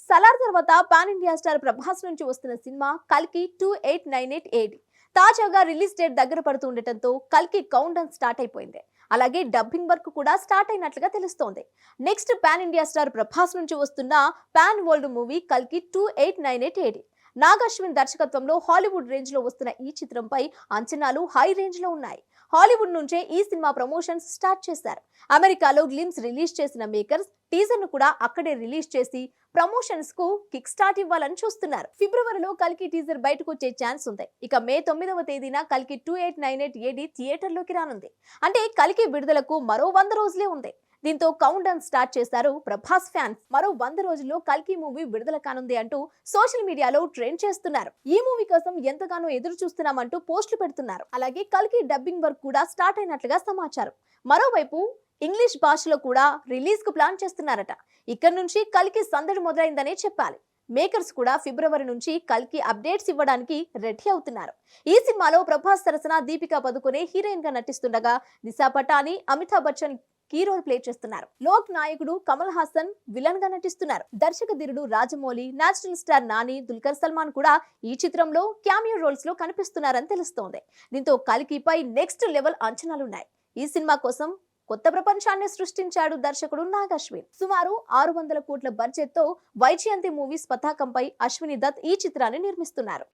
సలార్ తర్వాత pan India star Prabhas నుంచి వస్తున్న సినిమా కల్కి 2898 తాజాగా రిలీజ్ డేట్ దగ్గర పడుతూ ఉండటంతో కల్కి కౌంట్ డౌన్ స్టార్ట్ అయిపోయింది. అలాగే డబ్బింగ్ వర్క్ కూడా స్టార్ట్ అయినట్లుగా తెలుస్తోంది. Next pan India star Prabhas నుంచి వస్తున్న పాన్ వరల్డ్ మూవీ కల్కి 2898 నాగ్ అశ్విన్ దర్శకత్వంలో హాలీవుడ్ రేంజ్ లో వస్తున్న ఈ చిత్రంపై అంచనాలు హై రేంజ్ లో ఉన్నాయి. హాలీవుడ్ నుంచే ఈ సినిమా ప్రమోషన్స్ స్టార్ట్ చేశారు. అమెరికాలో గ్లిమ్స్ రిలీజ్ చేసిన మేకర్స్ టీజర్ ను కూడా అక్కడే రిలీజ్ చేసి ప్రమోషన్స్ కు కిక్ స్టార్ట్ ఇవ్వాలని చూస్తున్నారు. ఫిబ్రవరిలో కల్కి టీజర్ బయటకు వచ్చే ఛాన్స్ ఉంది. ఇక మే 9వ తేదీన కల్కి 2898 థియేటర్ లోకి రానుంది. అంటే కల్కి విడుదలకు మరో 100 రోజులే ఉంది. దీంతో కౌంట్ డౌన్ స్టార్ట్ చేశారు ప్రభాస్ ఫ్యాన్స్. మరో 100 రోజుల్లో కల్కి మూవీ విడుదల కానుంది అంటూ సోషల్ మీడియాలో ట్రెండ్ చేస్తున్నారు. ఈ మూవీ కోసం ఎంతగానో ఎదురు చూస్తున్నామంటూ పోస్టులు పెడుతున్నారు. అలాగే కల్కి డబ్బింగ్ వర్క్ కూడా స్టార్ట్ అయినట్లుగా సమాచారం. మరోవైపు ఇంగ్లీష్ భాషలో కూడా రిలీజ్ కు ప్లాన్ చేస్తున్నారట. ఇక్కడ నుంచి కల్కి సందడి మొదలైందనే చెప్పాలి. మేకర్స్ కూడా ఫిబ్రవరి నుంచి కల్కి అప్డేట్స్ ఇవ్వడానికి రెడీ అవుతున్నారు. ఈ సినిమాలో ప్రభాస్ సరసన దీపికా పదుకొనే హీరోయిన్ గా నటిస్తుండగా Disha Patani, Amitabh Bachchan key role play చేస్తున్నారు. లోక్ నాయకుడు కమల్ హాసన్ విలన్ గా నటిస్తున్నారు. దర్శక ధీరుడు రాజమౌళి, నేషనల్ స్టార్ నాని, దుల్కర్ సల్మాన్ కూడా ఈ చిత్రంలో క్యామియో రోల్స్ లో కనిపిస్తున్నారని తెలుస్తోంది. దీంతో కల్కిపై నెక్స్ట్ లెవెల్ అంచనాలున్నాయి. ఈ సినిమా కోసం కొత్త ప్రపంచాన్ని సృష్టించాడు దర్శకుడు నాగ్ అశ్విన్. సుమారు 600 కోట్ల బడ్జెట్ తో వైజయంతి మూవీస్ పతాకంపై అశ్విని దత్ ఈ చిత్రాన్ని నిర్మిస్తున్నారు.